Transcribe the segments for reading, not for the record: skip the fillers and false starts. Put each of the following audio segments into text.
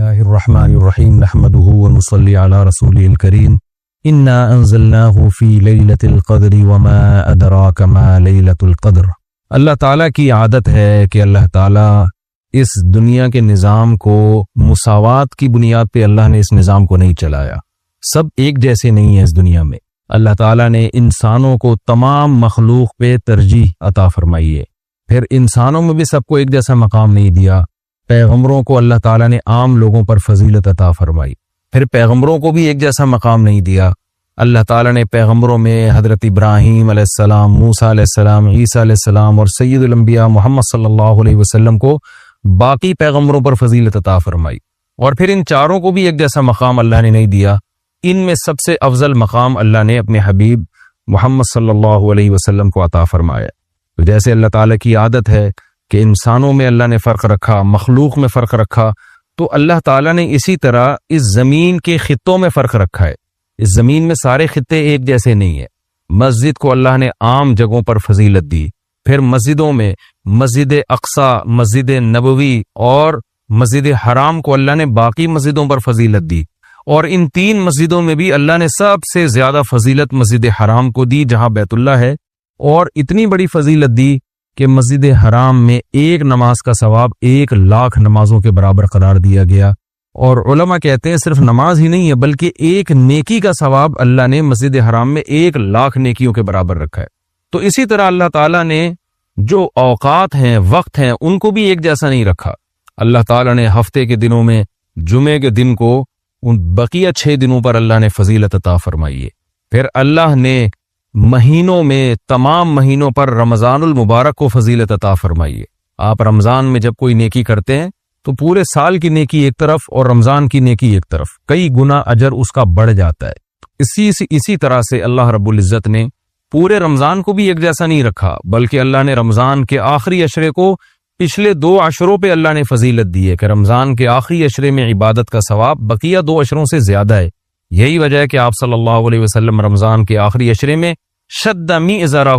اللہ الرحمن الرحیم نحمده ونصلی علی رسوله الکریم انا انزلناه فی لیلۃ القدر وما ادراک ما لیلۃ القدر۔ اللہ تعالیٰ کی عادت ہے کہ اللہ تعالیٰ اس دنیا کے نظام کو مساوات کی بنیاد پہ اللہ نے اس نظام کو نہیں چلایا۔ سب ایک جیسے نہیں ہیں اس دنیا میں۔ اللہ تعالیٰ نے انسانوں کو تمام مخلوق پہ ترجیح عطا فرمائی ہے۔ پھر انسانوں میں بھی سب کو ایک جیسا مقام نہیں دیا۔ پیغمبروں کو اللہ تعالیٰ نے عام لوگوں پر فضیلت عطا فرمائی، پھر پیغمبروں کو بھی ایک جیسا مقام نہیں دیا۔ اللہ تعالیٰ نے پیغمبروں میں حضرت ابراہیم علیہ السلام، موسیٰ علیہ السلام، عیسیٰ علیہ السلام اور سید الانبیاء محمد صلی اللہ علیہ وسلم کو باقی پیغمبروں پر فضیلت عطا فرمائی، اور پھر ان چاروں کو بھی ایک جیسا مقام اللہ نے نہیں دیا۔ ان میں سب سے افضل مقام اللہ نے اپنے حبیب محمد صلی اللہ علیہ وسلم کو عطا فرمایا۔ تو جیسے اللہ تعالیٰ کی عادت ہے کہ انسانوں میں اللہ نے فرق رکھا، مخلوق میں فرق رکھا، تو اللہ تعالیٰ نے اسی طرح اس زمین کے خطوں میں فرق رکھا ہے۔ اس زمین میں سارے خطے ایک جیسے نہیں ہیں۔ مسجد کو اللہ نے عام جگہوں پر فضیلت دی، پھر مسجدوں میں مسجد اقصی، مسجد نبوی اور مسجد حرام کو اللہ نے باقی مسجدوں پر فضیلت دی، اور ان تین مسجدوں میں بھی اللہ نے سب سے زیادہ فضیلت مسجد حرام کو دی جہاں بیت اللہ ہے، اور اتنی بڑی فضیلت دی کہ مسجد حرام میں ایک نماز کا ثواب 1,00,000 نمازوں کے برابر قرار دیا گیا۔ اور علماء کہتے ہیں صرف نماز ہی نہیں ہے بلکہ ایک نیکی کا ثواب اللہ نے مسجد حرام میں 1,00,000 نیکیوں کے برابر رکھا ہے۔ تو اسی طرح اللہ تعالیٰ نے جو اوقات ہیں، وقت ہیں، ان کو بھی ایک جیسا نہیں رکھا۔ اللہ تعالیٰ نے ہفتے کے دنوں میں جمعے کے دن کو ان بقیہ 6 دنوں پر اللہ نے فضیلت عطا فرمائی ہے۔ پھر اللہ نے مہینوں میں تمام مہینوں پر رمضان المبارک کو فضیلت عطا فرمائی ہے۔ آپ رمضان میں جب کوئی نیکی کرتے ہیں تو پورے سال کی نیکی ایک طرف اور رمضان کی نیکی ایک طرف، کئی گنا اجر اس کا بڑھ جاتا ہے۔ اسی طرح سے اللہ رب العزت نے پورے رمضان کو بھی ایک جیسا نہیں رکھا، بلکہ اللہ نے رمضان کے آخری عشرے کو پچھلے 2 عشروں پہ اللہ نے فضیلت دی ہے کہ رمضان کے آخری عشرے میں عبادت کا ثواب بقیہ 2 عشروں سے زیادہ ہے۔ یہی وجہ ہے کہ آپ صلی اللہ علیہ وسلم رمضان کے آخری عشرے میں شد میزرہ،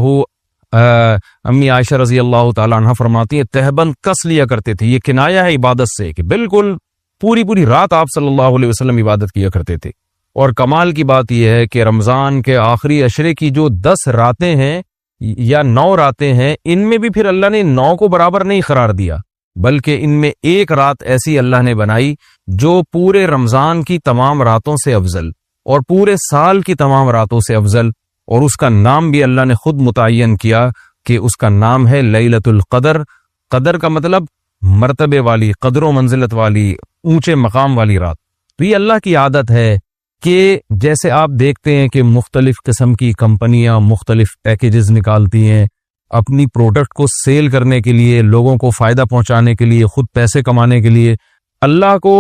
امی عائشہ رضی اللہ تعالیٰ عنہ فرماتی ہیں تہبند کس لیا کرتے تھے۔ یہ کنایہ ہے عبادت سے کہ بالکل پوری رات آپ صلی اللہ علیہ وسلم عبادت کیا کرتے تھے۔ اور کمال کی بات یہ ہے کہ رمضان کے آخری عشرے کی جو 10 راتیں ہیں یا 9 راتیں ہیں، ان میں بھی پھر اللہ نے 9 کو برابر نہیں قرار دیا، بلکہ ان میں ایک رات ایسی اللہ نے بنائی جو پورے رمضان کی تمام راتوں سے افضل اور پورے سال کی تمام راتوں سے افضل، اور اس کا نام بھی اللہ نے خود متعین کیا کہ اس کا نام ہے لیلۃ القدر۔ قدر کا مطلب مرتبے والی، قدر و منزلت والی، اونچے مقام والی رات۔ تو یہ اللہ کی عادت ہے کہ جیسے آپ دیکھتے ہیں کہ مختلف قسم کی کمپنیاں مختلف پیکیجز نکالتی ہیں اپنی پروڈکٹ کو سیل کرنے کے لیے، لوگوں کو فائدہ پہنچانے کے لیے، خود پیسے کمانے کے لیے۔ اللہ کو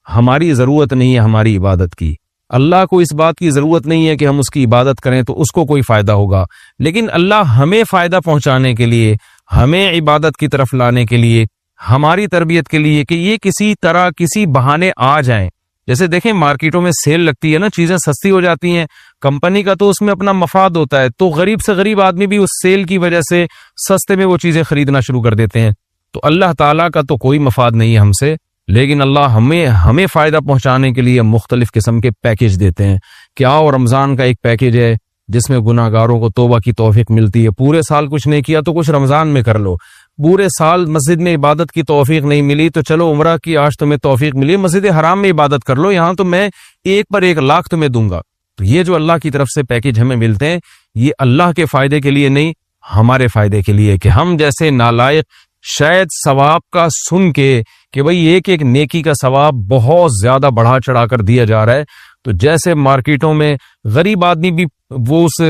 ہماری ضرورت نہیں ہے ہماری عبادت کی، اللہ کو اس بات کی ضرورت نہیں ہے کہ ہم اس کی عبادت کریں تو اس کو کوئی فائدہ ہوگا، لیکن اللہ ہمیں فائدہ پہنچانے کے لیے، ہمیں عبادت کی طرف لانے کے لیے، ہماری تربیت کے لیے کہ یہ کسی طرح کسی بہانے آ جائیں۔ جیسے دیکھیں مارکیٹوں میں سیل لگتی ہے نا، چیزیں سستی ہو جاتی ہیں، کمپنی کا تو اس میں اپنا مفاد ہوتا ہے، تو غریب سے غریب آدمی بھی اس سیل کی وجہ سے سستے میں وہ چیزیں خریدنا شروع کر دیتے ہیں۔ تو اللہ تعالیٰ کا تو کوئی مفاد نہیں ہے ہم سے، لیکن اللہ ہمیں فائدہ پہنچانے کے لیے مختلف قسم کے پیکیج دیتے ہیں کہ آؤ رمضان کا ایک پیکیج ہے جس میں گناہ گاروں کو توبہ کی توفیق ملتی ہے، پورے سال کچھ نہیں کیا تو کچھ رمضان میں کر لو، پورے سال مسجد میں عبادت کی توفیق نہیں ملی تو چلو عمرہ کی آج تمہیں توفیق ملی، مسجد حرام میں عبادت کر لو، یہاں تو میں 1 پر 1,00,000 تمہیں دوں گا۔ تو یہ جو اللہ کی طرف سے پیکیج ہمیں ملتے ہیں، یہ اللہ کے فائدے کے لیے نہیں، ہمارے فائدے کے لیے، کہ ہم جیسے نالائق شاید ثواب کا سن کے کہ بھئی ایک نیکی کا ثواب بہت زیادہ بڑھا چڑھا کر دیا جا رہا ہے، تو جیسے مارکیٹوں میں غریب آدمی بھی وہ اس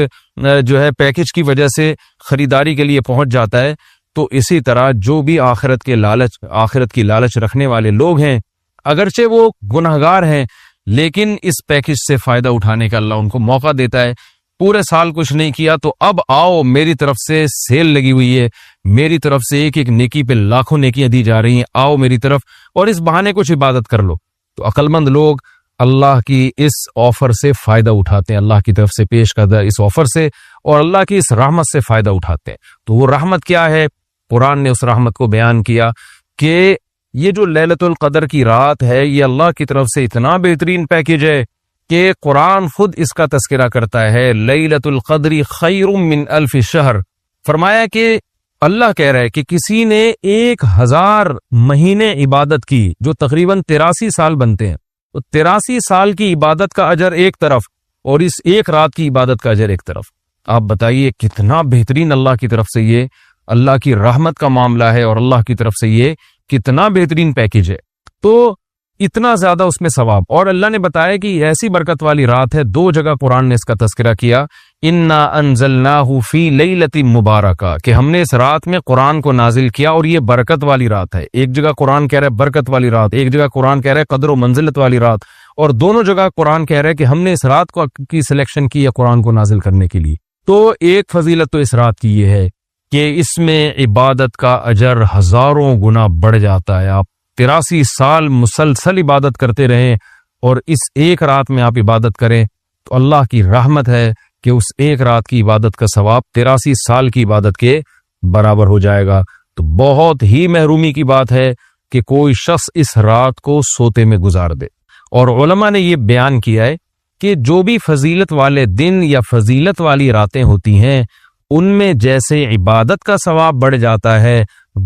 جو ہے پیکیج کی وجہ سے خریداری کے لیے پہنچ جاتا ہے، تو اسی طرح جو بھی آخرت کی لالچ رکھنے والے لوگ ہیں، اگرچہ وہ گنہگار ہیں لیکن اس پیکیج سے فائدہ اٹھانے کا اللہ ان کو موقع دیتا ہے۔ پورے سال کچھ نہیں کیا تو اب آؤ، میری طرف سے سیل لگی ہوئی ہے، میری طرف سے ایک نیکی پہ لاکھوں نیکیاں دی جا رہی ہیں، آؤ میری طرف اور اس بہانے کچھ عبادت کر لو۔ تو عقل مند لوگ اللہ کی اس آفر سے فائدہ اٹھاتے ہیں، اللہ کی طرف سے پیش کردہ اس آفر سے اور اللہ کی اس رحمت سے فائدہ اٹھاتے ہیں۔ تو وہ رحمت کیا ہے؟ قرآن نے اس رحمت کو بیان کیا کہ یہ جو لیلۃ القدر کی رات ہے یہ اللہ کی طرف سے اتنا بہترین پیکیج ہے کہ قرآن خود اس کا تذکرہ کرتا ہے، لیلۃ القدر خیر من الف شہر۔ فرمایا کہ اللہ کہہ رہا ہے کہ کسی نے 1000 مہینے عبادت کی، جو تقریباً 83 سال بنتے ہیں، تو 83 سال کی عبادت کا اجر ایک طرف اور اس ایک رات کی عبادت کا اجر ایک طرف۔ آپ بتائیے کتنا بہترین اللہ کی طرف سے یہ اللہ کی رحمت کا معاملہ ہے، اور اللہ کی طرف سے یہ کتنا بہترین پیکیج ہے، تو اتنا زیادہ اس میں ثواب۔ اور اللہ نے بتایا کہ ایسی برکت والی رات ہے، 2 جگہ قرآن نے اس کا تذکرہ کیا، انا انزلناہ فی لیلۃ مبارکہ، کہ ہم نے اس رات میں قرآن کو نازل کیا اور یہ برکت والی رات ہے۔ ایک جگہ قرآن کہہ رہا ہے برکت والی رات، ایک جگہ قرآن کہہ رہا ہے قدر و منزلت والی رات، اور دونوں جگہ قرآن کہہ رہا ہے کہ ہم نے اس رات کو کی سلیکشن کی ہے قرآن کو نازل کرنے کے لیے۔ تو ایک فضیلت تو اس رات کی یہ ہے کہ اس میں عبادت کا اجر ہزاروں گنا بڑھ جاتا ہے۔ آپ 83 سال مسلسل عبادت کرتے رہیں اور اس ایک رات میں آپ عبادت کریں تو اللہ کی رحمت ہے کہ اس ایک رات کی عبادت کا ثواب 83 سال کی عبادت کے برابر ہو جائے گا۔ تو بہت ہی محرومی کی بات ہے کہ کوئی شخص اس رات کو سوتے میں گزار دے۔ اور علماء نے یہ بیان کیا ہے کہ جو بھی فضیلت والے دن یا فضیلت والی راتیں ہوتی ہیں ان میں جیسے عبادت کا ثواب بڑھ جاتا ہے،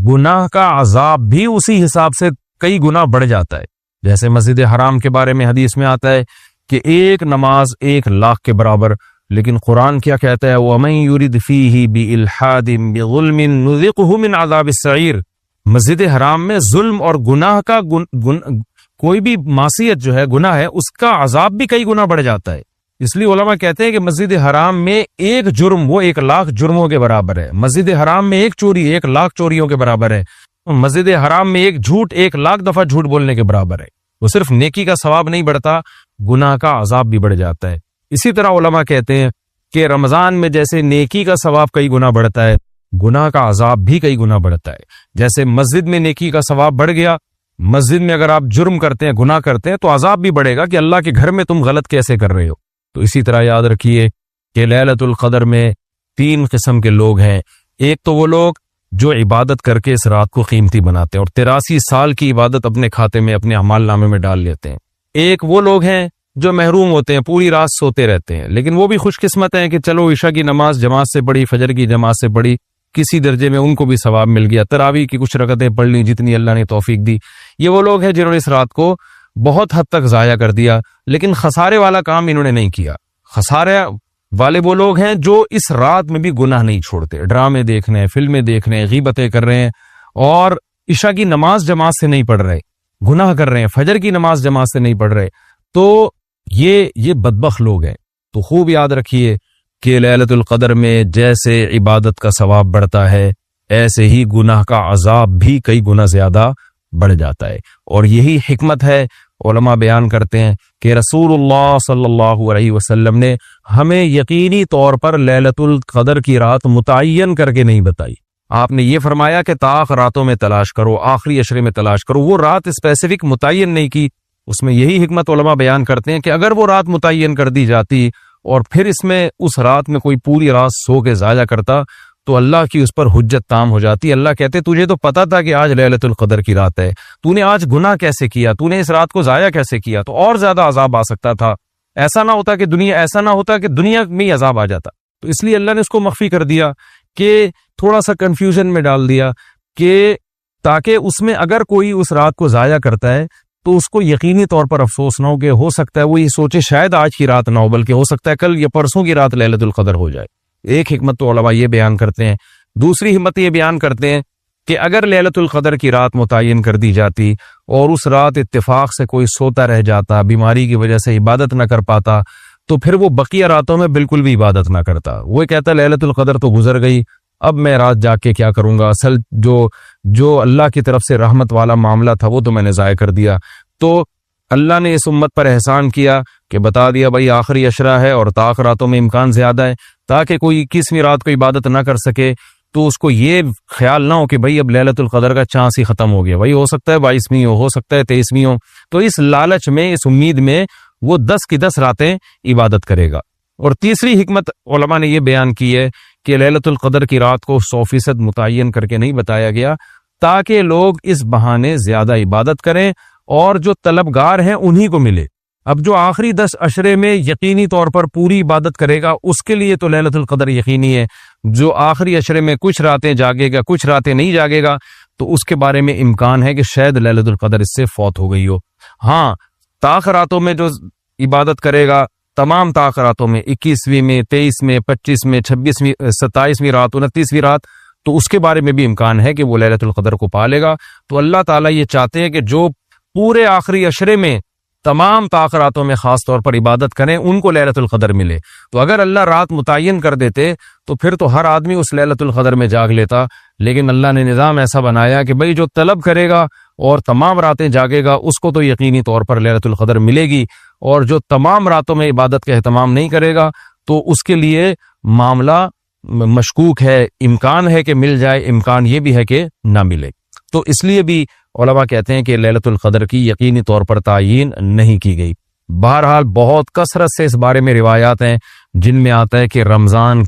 گناہ کا عذاب بھی اسی حساب سے کئی گنا بڑھ جاتا ہے۔ جیسے مسجد حرام کے بارے میں حدیث میں آتا ہے کہ ایک نماز 1,00,000 کے برابر، لیکن قرآن کیا کہتا ہے، وَمَن يُرِدْ فِيهِ بِإِلْحَادٍ بِظُلْمٍ نُذِقْهُ مِنْ عَذَابِ السَّعِيرِ۔ مسجد حرام میں ظلم اور گناہ کا کوئی بھی معصیت جو ہے، گناہ ہے، اس کا عذاب بھی کئی گنا بڑھ جاتا ہے۔ اس لیے علماء کہتے ہیں کہ مسجد حرام میں ایک جرم وہ 1,00,000 جرموں کے برابر ہے، مسجد حرام میں ایک چوری 1,00,000 چوریوں کے برابر ہے، مسجد حرام میں ایک جھوٹ 1,00,000 دفعہ جھوٹ بولنے کے برابر ہے۔ وہ صرف نیکی کا ثواب نہیں بڑھتا، گناہ کا عذاب بھی بڑھ جاتا ہے۔ اسی طرح علماء کہتے ہیں کہ رمضان میں جیسے نیکی کا ثواب کئی گنا بڑھتا ہے، گناہ کا عذاب بھی کئی گنا بڑھتا ہے۔ جیسے مسجد میں نیکی کا ثواب بڑھ گیا، مسجد میں اگر آپ جرم کرتے ہیں، گناہ کرتے ہیں تو عذاب بھی بڑھے گا کہ اللہ کے گھر میں تم غلط کیسے کر رہے ہو۔ تو اسی طرح یاد رکھیے کہ لیلۃ القدر میں 3 قسم کے لوگ ہیں۔ ایک تو وہ لوگ جو عبادت کر کے اس رات کو قیمتی بناتے ہیں اور 83 سال کی عبادت اپنے کھاتے میں، اپنے اعمال نامے میں ڈال لیتے ہیں۔ ایک وہ لوگ ہیں جو محروم ہوتے ہیں، پوری رات سوتے رہتے ہیں، لیکن وہ بھی خوش قسمت ہیں کہ چلو عشاء کی نماز جماعت سے پڑھی، فجر کی جماعت سے پڑھی، کسی درجے میں ان کو بھی ثواب مل گیا، تراویح کی کچھ رکعتیں پڑھ لیں جتنی اللہ نے توفیق دی۔ یہ وہ لوگ ہیں جنہوں نے اس رات کو بہت حد تک ضائع کر دیا، لیکن خسارے والا کام انہوں نے نہیں کیا۔ خسارے والے وہ لوگ ہیں جو اس رات میں بھی گناہ نہیں چھوڑتے، ڈرامے دیکھ رہے ہیں، فلمیں دیکھ رہے ہیں، غیبتیں کر رہے ہیں، اور عشاء کی نماز جماعت سے نہیں پڑھ رہے، گناہ کر رہے ہیں، فجر کی نماز جماعت سے نہیں پڑھ رہے۔ تو یہ بدبخت لوگ ہیں۔ تو خوب یاد رکھیے کہ لیلۃ القدر میں جیسے عبادت کا ثواب بڑھتا ہے، ایسے ہی گناہ کا عذاب بھی کئی گنا زیادہ بڑھ جاتا ہے۔ اور یہی حکمت ہے، علماء بیان کرتے ہیں کہ رسول اللہ صلی اللہ علیہ وسلم نے ہمیں یقینی طور پر لیلۃ القدر کی رات متعین کر کے نہیں بتائی۔ آپ نے یہ فرمایا کہ طاق راتوں میں تلاش کرو، آخری عشرے میں تلاش کرو، وہ رات اسپیسیفک متعین نہیں کی۔ اس میں یہی حکمت علماء بیان کرتے ہیں کہ اگر وہ رات متعین کر دی جاتی اور پھر اس میں اس رات میں کوئی پوری رات سو کے ضائع کرتا تو اللہ کی اس پر حجت تام ہو جاتی۔ اللہ کہتے تجھے تو پتا تھا کہ آج لیلۃ القدر کی رات ہے، تو نے آج گناہ کیسے کیا، تو نے اس رات کو ضائع کیسے کیا، تو اور زیادہ عذاب آ سکتا تھا۔ ایسا نہ ہوتا کہ دنیا میں ہی عذاب آ جاتا۔ تو اس لیے اللہ نے اس کو مخفی کر دیا، کہ تھوڑا سا کنفیوژن میں ڈال دیا، کہ تاکہ اس میں اگر کوئی اس رات کو ضائع کرتا ہے تو اس کو یقینی طور پر افسوس نہ ہو، کہ ہو سکتا ہے وہ یہ سوچے شاید آج کی رات نہ ہو، بلکہ ہو سکتا ہے کل یا پرسوں کی رات لیلۃ القدر ہو جائے۔ ایک حکمت تو علماء یہ بیان کرتے ہیں۔ دوسری حکمت یہ بیان کرتے ہیں کہ اگر لیلۃ القدر کی رات متعین کر دی جاتی اور اس رات اتفاق سے کوئی سوتا رہ جاتا، بیماری کی وجہ سے عبادت نہ کر پاتا، تو پھر وہ بقیہ راتوں میں بالکل بھی عبادت نہ کرتا۔ وہ کہتا لیلۃ القدر تو گزر گئی، اب میں رات جا کے کیا کروں گا، اصل جو اللہ کی طرف سے رحمت والا معاملہ تھا وہ تو میں نے ضائع کر دیا۔ تو اللہ نے اس امت پر احسان کیا کہ بتا دیا بھائی آخری عشرہ ہے اور طاق راتوں میں امکان زیادہ ہے، تاکہ کوئی 21ویں رات کو عبادت نہ کر سکے تو اس کو یہ خیال نہ ہو کہ بھائی اب لیلۃ القدر کا چانس ہی ختم ہو گیا، بھائی ہو سکتا ہے 22ویں ہو سکتا ہے 23ویں ہو، تو اس لالچ میں، اس امید میں وہ 10 کی 10 راتیں عبادت کرے گا۔ اور تیسری حکمت علماء نے یہ بیان کی ہے کہ لیلۃ القدر کی رات کو 100% متعین کر کے نہیں بتایا گیا، تاکہ لوگ اس بہانے زیادہ عبادت کریں اور جو طلبگار ہیں انہی کو ملے۔ اب جو آخری 10 عشرے میں یقینی طور پر پوری عبادت کرے گا اس کے لیے تو لیلۃ القدر یقینی ہے، جو آخری عشرے میں کچھ راتیں جاگے گا کچھ راتیں نہیں جاگے گا تو اس کے بارے میں امکان ہے کہ شاید لیلۃ القدر اس سے فوت ہو گئی ہو۔ ہاں، طاق راتوں میں جو عبادت کرے گا، تمام طاق راتوں میں 21ویں میں 23 میں 25 میں 26ویں 27ویں رات 29ویں رات، تو اس کے بارے میں بھی امکان ہے کہ وہ لیلۃ القدر کو پا لے گا۔ تو اللہ تعالیٰ یہ چاہتے ہیں کہ جو پورے آخری عشرے میں تمام طاق راتوں میں خاص طور پر عبادت کریں ان کو لیلۃ القدر ملے۔ تو اگر اللہ رات متعین کر دیتے تو پھر تو ہر آدمی اس لیلۃ القدر میں جاگ لیتا، لیکن اللہ نے نظام ایسا بنایا کہ بھئی جو طلب کرے گا اور تمام راتیں جاگے گا اس کو تو یقینی طور پر لیلۃ القدر ملے گی، اور جو تمام راتوں میں عبادت کا اہتمام نہیں کرے گا تو اس کے لیے معاملہ مشکوک ہے، امکان ہے کہ مل جائے، امکان یہ بھی ہے کہ نہ ملے۔ تو اس لیے بھی علماء کہتے ہیں کہ لیلۃ القدر کی یقینی طور پر تعیین نہیں کی گئی۔ بہرحال بہت کثرت سے اس بارے میں روایات ہیں جن میں آتا ہے کہ رمضان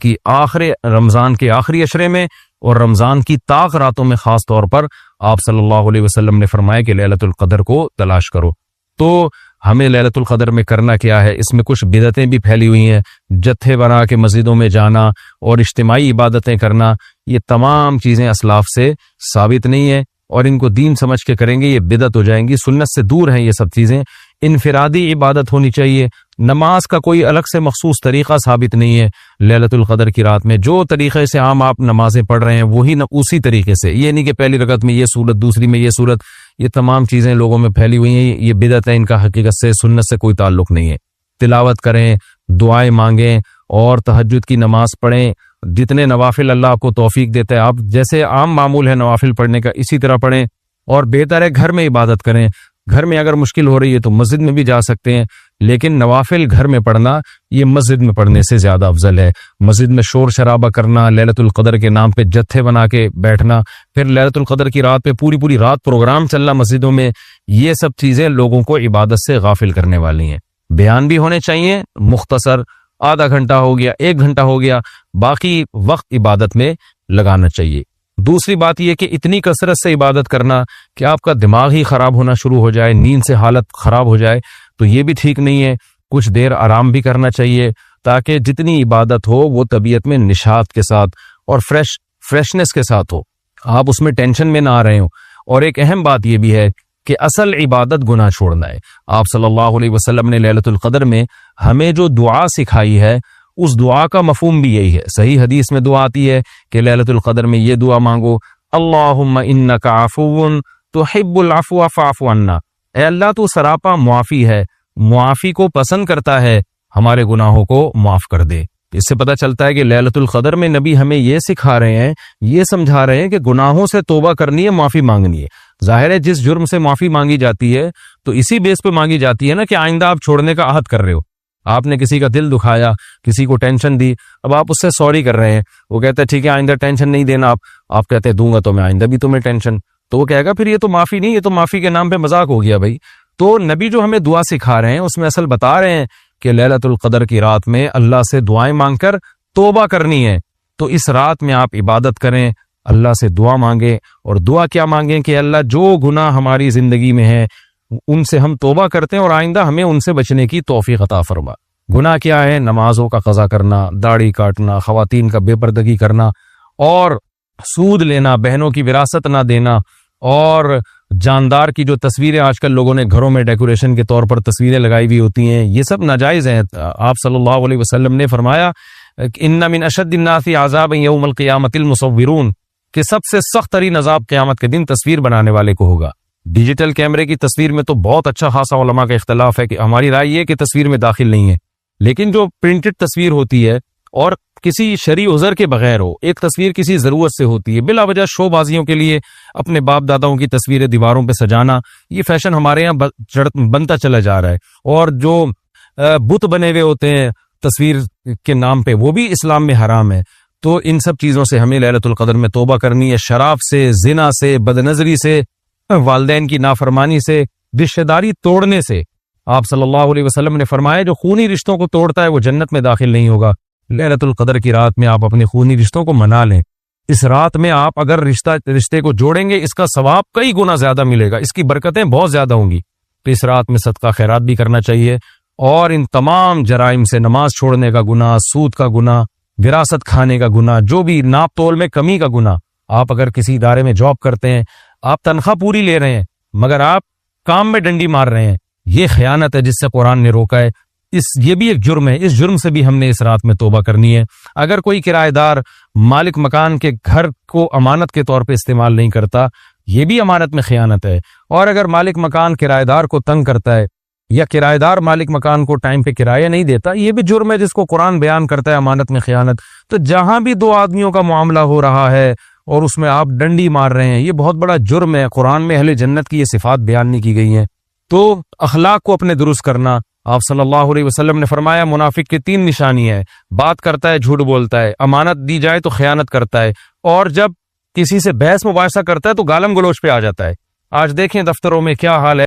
کے آخری عشرے میں اور رمضان کی طاق راتوں میں خاص طور پر آپ صلی اللہ علیہ وسلم نے فرمایا کہ لیلۃ القدر کو تلاش کرو۔ تو ہمیں لیلۃ القدر میں کرنا کیا ہے؟ اس میں کچھ بدعتیں بھی پھیلی ہوئی ہیں، جتھے بنا کے مسجدوں میں جانا اور اجتماعی عبادتیں کرنا، یہ تمام چیزیں اسلاف سے ثابت نہیں ہیں، اور ان کو دین سمجھ کے کریں گے یہ بدعت ہو جائیں گی، سنت سے دور ہیں یہ سب چیزیں۔ انفرادی عبادت ہونی چاہیے، نماز کا کوئی الگ سے مخصوص طریقہ ثابت نہیں ہے لیلۃ القدر کی رات میں، جو طریقے سے عام آپ نمازیں پڑھ رہے ہیں وہی اسی طریقے سے، یہ نہیں کہ پہلی رکعت میں یہ صورت دوسری میں یہ صورت، یہ تمام چیزیں لوگوں میں پھیلی ہوئی ہیں، یہ بدعت ہے، ان کا حقیقت سے سنت سے کوئی تعلق نہیں ہے۔ تلاوت کریں، دعائیں مانگیں اور تہجد کی نماز پڑھیں، جتنے نوافل اللہ آپ کو توفیق دیتا ہے، آپ جیسے عام معمول ہے نوافل پڑھنے کا اسی طرح پڑھیں، اور بہتر ہے گھر میں عبادت کریں۔ گھر میں اگر مشکل ہو رہی ہے تو مسجد میں بھی جا سکتے ہیں، لیکن نوافل گھر میں پڑھنا یہ مسجد میں پڑھنے سے زیادہ افضل ہے۔ مسجد میں شور شرابہ کرنا، لیلۃ القدر کے نام پہ جتھے بنا کے بیٹھنا، پھر لیلۃ القدر کی رات پہ پوری رات پروگرام چلنا مسجدوں میں، یہ سب چیزیں لوگوں کو عبادت سے غافل کرنے والی ہیں۔ بیان بھی ہونے چاہیے مختصر، آدھا گھنٹہ ہو گیا 1 گھنٹہ ہو گیا، باقی وقت عبادت میں لگانا چاہیے۔ دوسری بات یہ کہ اتنی کثرت سے عبادت کرنا کہ آپ کا دماغ ہی خراب ہونا شروع ہو جائے، نیند سے حالت خراب ہو جائے، تو یہ بھی ٹھیک نہیں ہے۔ کچھ دیر آرام بھی کرنا چاہیے تاکہ جتنی عبادت ہو وہ طبیعت میں نشاط کے ساتھ اور فریشنس کے ساتھ ہو، آپ اس میں ٹینشن میں نہ آ رہے ہوں۔ اور ایک اہم بات یہ بھی ہے کہ اصل عبادت گناہ چھوڑنا ہے۔ آپ صلی اللہ علیہ وسلم نے لیلۃ القدر میں ہمیں جو دعا سکھائی ہے اس دعا کا مفہوم بھی یہی ہے۔ صحیح حدیث میں دعا آتی ہے کہ لیلۃ القدر میں یہ دعا مانگو، اللہم انک عفو تحب العفو فاعف عنا، اے اللہ تو سراپا معافی ہے، معافی کو پسند کرتا ہے، ہمارے گناہوں کو معاف کر دے۔ اس سے پتہ چلتا ہے کہ لیلۃ القدر میں نبی ہمیں یہ سکھا رہے ہیں، یہ سمجھا رہے ہیں کہ گناہوں سے توبہ کرنی ہے، معافی مانگنی ہے۔ ظاہر ہے جس جرم سے معافی مانگی جاتی ہے تو اسی بیس پہ مانگی جاتی ہے نا کہ آئندہ آپ چھوڑنے کا عہد کر رہے ہو۔ آپ نے کسی کا دل دکھایا، کسی کو ٹینشن دی، اب آپ اس سے سوری کر رہے ہیں، وہ کہتا ہے ٹھیک ہے آئندہ ٹینشن نہیں دینا، آپ کہتے ہیں دوں گا تو میں آئندہ بھی تمہیں ٹینشن، تو وہ کہے گا پھر یہ تو معافی نہیں، یہ تو معافی کے نام پہ مذاق ہو گیا بھائی۔ تو نبی جو ہمیں دعا سکھا رہے ہیں اس میں اصل بتا رہے ہیں کہ لیلۃ القدر کی رات میں اللہ سے دعائیں مانگ کر توبہ کرنی ہے۔ تو اس رات میں آپ عبادت کریں، اللہ سے دعا مانگیں، اور دعا کیا مانگیں کہ اللہ جو گناہ ہماری زندگی میں ہے ان سے ہم توبہ کرتے ہیں اور آئندہ ہمیں ان سے بچنے کی توفیق عطا فرما۔ گناہ کیا ہے؟ نمازوں کا قضا کرنا، داڑھی کاٹنا، خواتین کا بے پردگی کرنا، اور سود لینا، بہنوں کی وراثت نہ دینا، اور جاندار کی جو تصویریں آج کل لوگوں نے گھروں میں ڈیکوریشن کے طور پر تصویریں لگائی ہوئی ہوتی ہیں، یہ سب ناجائز ہیں۔ آپ صلی اللہ علیہ وسلم نے فرمایا ان من اشد الناس عذابا یوم القیامۃ المصورون، کہ سب سے سخت ترین عذاب قیامت کے دن تصویر بنانے والے کو ہوگا۔ ڈیجیٹل کیمرے کی تصویر میں تو بہت اچھا خاصا علماء کا اختلاف ہے کہ ہماری رائے یہ کہ تصویر میں داخل نہیں ہے، لیکن جو پرنٹڈ تصویر ہوتی ہے اور کسی شرعی عذر کے بغیر ہو، ایک تصویر کسی ضرورت سے ہوتی ہے، بلا وجہ شو بازیوں کے لیے اپنے باپ داداؤں کی تصویریں دیواروں پہ سجانا، یہ فیشن ہمارے یہاں بنتا چلا جا رہا ہے۔ اور جو بت بنے ہوئے ہوتے ہیں تصویر کے نام پہ، وہ بھی اسلام میں حرام ہے۔ تو ان سب چیزوں سے ہمیں لیلۃ القدر میں توبہ کرنی ہے، شراب سے، زنا سے، بد نظری سے، والدین کی نافرمانی سے، رشتہ داری توڑنے سے۔ آپ صلی اللہ علیہ وسلم نے فرمایا جو خونی رشتوں کو توڑتا ہے وہ جنت میں داخل نہیں ہوگا۔ لیلۃ القدر کی رات میں آپ اپنے خونی رشتوں کو منا لیں، اس رات میں آپ اگر رشتے کو جوڑیں گے اس کا ثواب کئی گنا زیادہ ملے گا، اس کی برکتیں بہت زیادہ ہوں گی۔ تو اس رات میں صدقہ خیرات بھی کرنا چاہیے، اور ان تمام جرائم سے، نماز چھوڑنے کا گناہ، سود کا گناہ، وراثت کھانے کا گناہ، جو بھی ناپ تول میں کمی کا گناہ، آپ اگر کسی ادارے میں جاب کرتے ہیں، آپ تنخواہ پوری لے رہے ہیں مگر آپ کام میں ڈنڈی مار رہے ہیں، یہ خیانت ہے جس سے قرآن نے روکا ہے۔ یہ بھی ایک جرم ہے، اس جرم سے بھی ہم نے اس رات میں توبہ کرنی ہے۔ اگر کوئی کرایہ دار مالک مکان کے گھر کو امانت کے طور پہ استعمال نہیں کرتا، یہ بھی امانت میں خیانت ہے۔ اور اگر مالک مکان کرایہ دار کو تنگ کرتا ہے یا کرایہ دار مالک مکان کو ٹائم پہ کرایہ نہیں دیتا، یہ بھی جرم ہے جس کو قرآن بیان کرتا ہے امانت میں خیانت۔ تو جہاں بھی دو آدمیوں کا معاملہ ہو رہا ہے اور اس میں آپ ڈنڈی مار رہے ہیں، یہ بہت بڑا جرم ہے۔ قرآن میں اہل جنت کی یہ صفات بیان نہیں کی گئی ہیں۔ تو اخلاق کو اپنے درست کرنا، آپ صلی اللہ علیہ وسلم نے فرمایا منافق کی 3 نشانی ہے: بات کرتا ہے، جھوٹ بولتا ہے، امانت دی جائے تو خیانت کرتا ہے، اور جب کسی سے بحث مباحثہ کرتا ہے تو گالم گلوچ پہ آ جاتا ہے۔ آج دیکھیں دفتروں میں کیا حال ہے۔